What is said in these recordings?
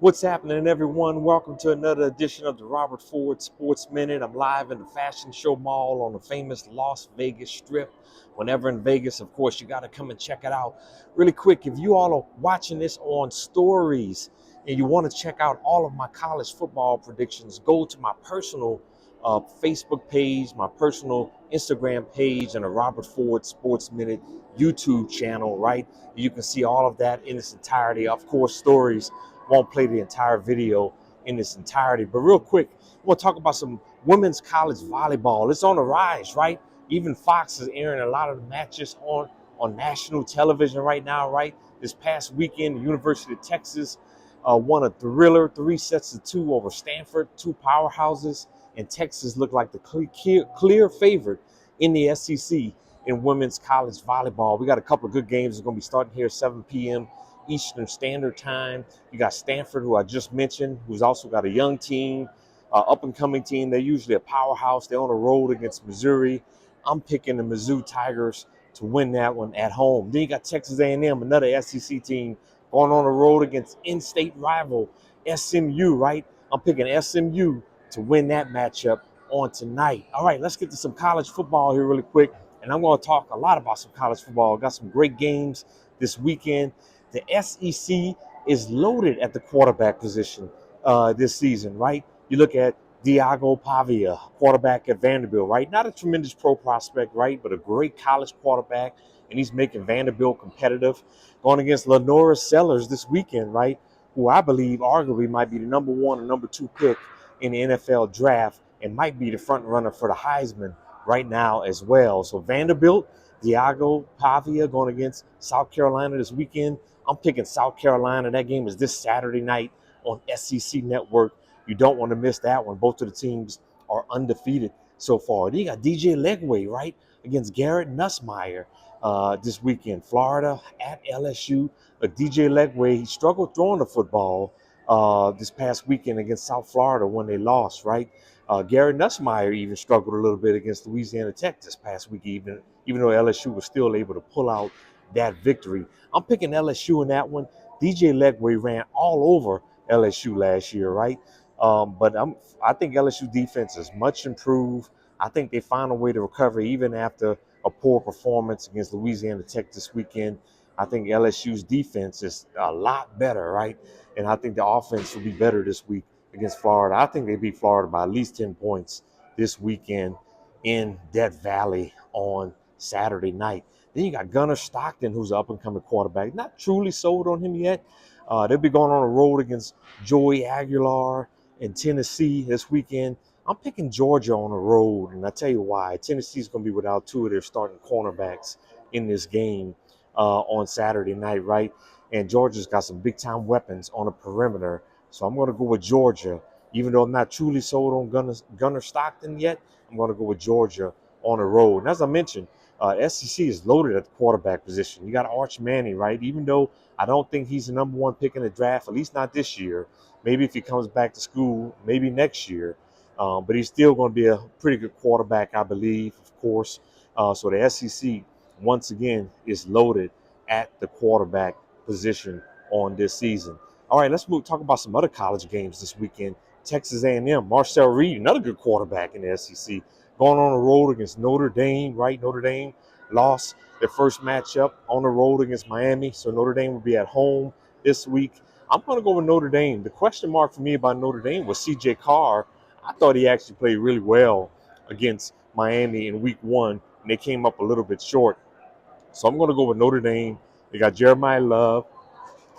What's happening, everyone? Welcome to another edition of the Robert Ford Sports Minute. I'm live in the Fashion Show Mall on the famous Las Vegas Strip. Whenever in Vegas, of course, you got to come and check it out. Really quick, if you all are watching this on Stories and you want to check out all of my college football predictions, go to my personal Facebook page, my personal Instagram page, and the Robert Ford Sports Minute YouTube channel, right? You can see all of that in its entirety. Of course, Stories won't play the entire video in its entirety. But real quick, we'll talk about some women's college volleyball. It's on the rise, right? Even Fox is airing a lot of the matches on national television right now, right? This past weekend, the University of Texas won a thriller, 3-2 over Stanford, two powerhouses, and Texas looked like the clear favorite in the SEC in women's college volleyball. We got a couple of good games. It's going to be starting here at 7 p.m. Eastern Standard Time. You got Stanford, who I just mentioned, who's also got a young team, up-and-coming team. They're usually a powerhouse. They're on the road against Missouri. I'm picking the Mizzou Tigers to win that one at home. Then you got Texas A&M, another SEC team, going on the road against in-state rival SMU, right? I'm picking SMU to win that matchup on tonight. All right, let's get to some college football here really quick. And I'm going to talk a lot about some college football. Got some great games this weekend. The SEC is loaded at the quarterback position this season, right? You look at Diago Pavia, quarterback at Vanderbilt, right? Not a tremendous pro prospect, right? But a great college quarterback, and he's making Vanderbilt competitive. Going against Lenora Sellers this weekend, right? Who I believe arguably might be the number 1 or number 2 pick in the NFL draft and might be the front runner for the Heisman right now as well. So Vanderbilt, Diago Pavia going against South Carolina this weekend. I'm picking South Carolina. That game is this Saturday night on SEC Network. You don't want to miss that one. Both of the teams are undefeated so far. Then you got DJ Legway, right, against Garrett Nussmeier this weekend. Florida at LSU. But DJ Legway, he struggled throwing the football this past weekend against South Florida when they lost, right? Garrett Nussmeier even struggled a little bit against Louisiana Tech this past week, even though LSU was still able to pull out that victory. I'm picking LSU in that one. DJ Legway ran all over LSU last year, right? But I think LSU defense is much improved. I think they found a way to recover even after a poor performance against Louisiana Tech this weekend. I think LSU's defense is a lot better, right? And I think the offense will be better this week against Florida. I think they beat Florida by at least 10 points this weekend in Death Valley on Saturday night. Then you got Gunnar Stockton, who's an up-and-coming quarterback. Not truly sold on him yet. They'll be going on the road against Joey Aguilar in Tennessee this weekend. I'm picking Georgia on the road, and I'll tell you why. Tennessee's going to be without 2 of their starting cornerbacks in this game on Saturday night, right? And Georgia's got some big-time weapons on the perimeter. So I'm going to go with Georgia. Even though I'm not truly sold on Gunnar Stockton yet, I'm going to go with Georgia on the road. And as I mentioned, SEC is loaded at the quarterback position. You got Arch Manning, right? Even though I don't think he's the number 1 pick in the draft, at least not this year. Maybe if he comes back to school, maybe next year. But he's still going to be a pretty good quarterback, I believe, of course. So the SEC, once again, is loaded at the quarterback position on this season. All right, let's talk about some other college games this weekend. Texas A&M, Marcel Reed, another good quarterback in the SEC, going on the road against Notre Dame, right? Notre Dame lost their first matchup on the road against Miami, so Notre Dame will be at home this week. I'm going to go with Notre Dame. The question mark for me about Notre Dame was C.J. Carr. I thought he actually played really well against Miami in week 1, and they came up a little bit short. So I'm going to go with Notre Dame. They got Jeremiah Love,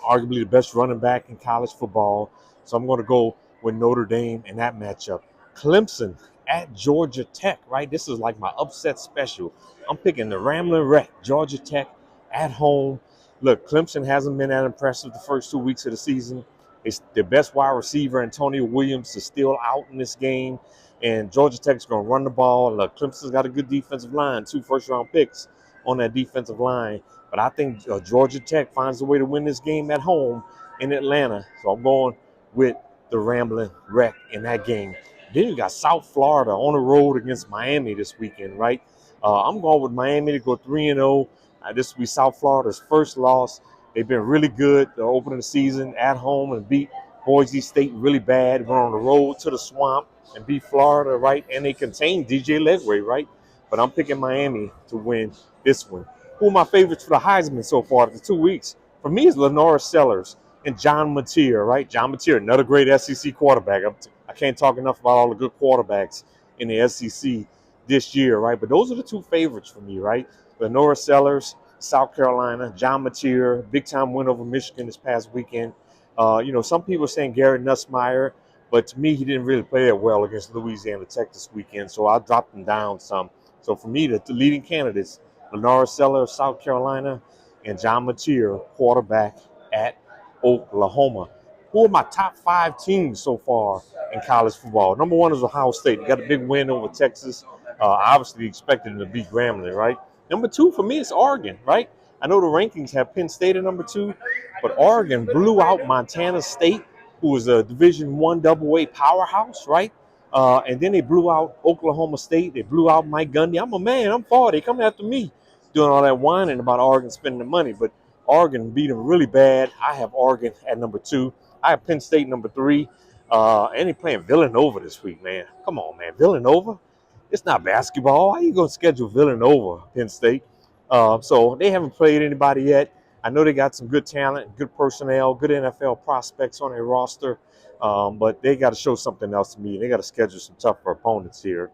arguably the best running back in college football. So I'm going to go with Notre Dame in that matchup. Clemson at Georgia Tech, right? This is like my upset special. I'm picking the Ramblin' Wreck, Georgia Tech at home. Look, Clemson hasn't been that impressive the first 2 weeks of the season. It's their best wide receiver, Antonio Williams, is still out in this game. And Georgia Tech's going to run the ball. Look, Clemson's got a good defensive line, 2 first-round picks on that defensive line. But I think Georgia Tech finds a way to win this game at home in Atlanta. So I'm going with the Ramblin' Wreck in that game. Then you got South Florida on the road against Miami this weekend, right? I'm going with Miami to go 3-0. This will be South Florida's first loss. They've been really good opening the season at home and beat Boise State really bad. Went on the road to the swamp and beat Florida, right? And they contained DJ Legway, right? But I'm picking Miami to win this one. Who are my favorites for the Heisman so far after 2 weeks? For me, is Lenora Sellers and John Mateer, right? John Mateer, another great SEC quarterback. I can't talk enough about all the good quarterbacks in the SEC this year, right? But those are the two favorites for me, right? Lenora Sellers, South Carolina, John Mateer, big time win over Michigan this past weekend. Some people are saying Garrett Nussmeier, but to me, he didn't really play that well against Louisiana Tech this weekend, so I dropped him down some. So for me, the leading candidates, Lenora Sellers, South Carolina, and John Mateer, quarterback at Oklahoma. Who are my top 5 teams so far in college football? Number 1 is Ohio State. They got a big win over Texas. Obviously expected them to beat Grambling, right? Number 2 for me is Oregon, right? I know the rankings have Penn State at number 2, but Oregon blew out Montana State, who was a Division I AA powerhouse, right? And then they blew out Oklahoma State. They blew out Mike Gundy. I'm a man. I'm 40. They coming after me doing all that whining about Oregon spending the money. But Oregon beat them really bad. I have Oregon at number 2. I have Penn State number 3. And they playing Villanova this week, man. Come on, man. Villanova? It's not basketball. How you going to schedule Villanova, Penn State? So they haven't played anybody yet. I know they got some good talent, good personnel, good NFL prospects on their roster, but they got to show something else to me. They got to schedule some tougher opponents here.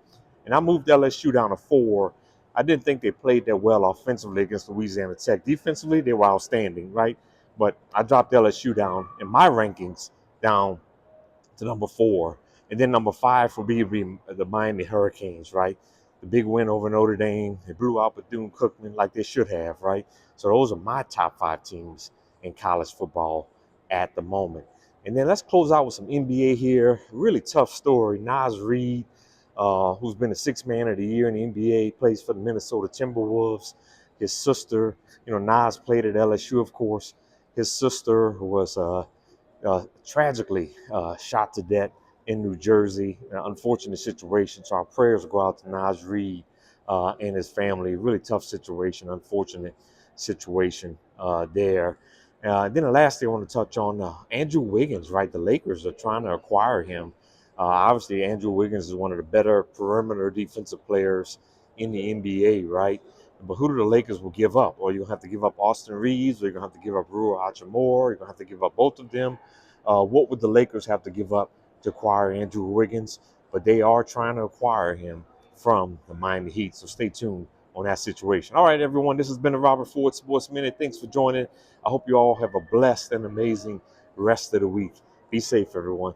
And I moved LSU down to 4. I didn't think they played that well offensively against Louisiana Tech. Defensively, they were outstanding, right? But I dropped LSU down in my rankings down to number 4. And then number 5 will be the Miami Hurricanes, right? The big win over Notre Dame. They blew out Bethune-Cookman like they should have, right? So those are my top 5 teams in college football at the moment. And then let's close out with some NBA here. Really tough story. Naz Reid, who's been a 6th man of the year in the NBA, plays for the Minnesota Timberwolves. His sister, Naz played at LSU, of course. His sister was tragically shot to death in New Jersey. An unfortunate situation. So our prayers go out to Naz Reid and his family. Really tough situation, unfortunate situation there. Then the last thing I want to touch on, Andrew Wiggins, right? The Lakers are trying to acquire him. Obviously, Andrew Wiggins is one of the better perimeter defensive players in the NBA, right? But who do the Lakers will give up? Or you're going to have to give up Austin Reeves, or you're going to have to give up Rui Hachimura, you're going to have to give up both of them. What would the Lakers have to give up to acquire Andrew Wiggins? But they are trying to acquire him from the Miami Heat. So stay tuned on that situation. All right, everyone, this has been the Robert Ford Sports Minute. Thanks for joining. I hope you all have a blessed and amazing rest of the week. Be safe, everyone.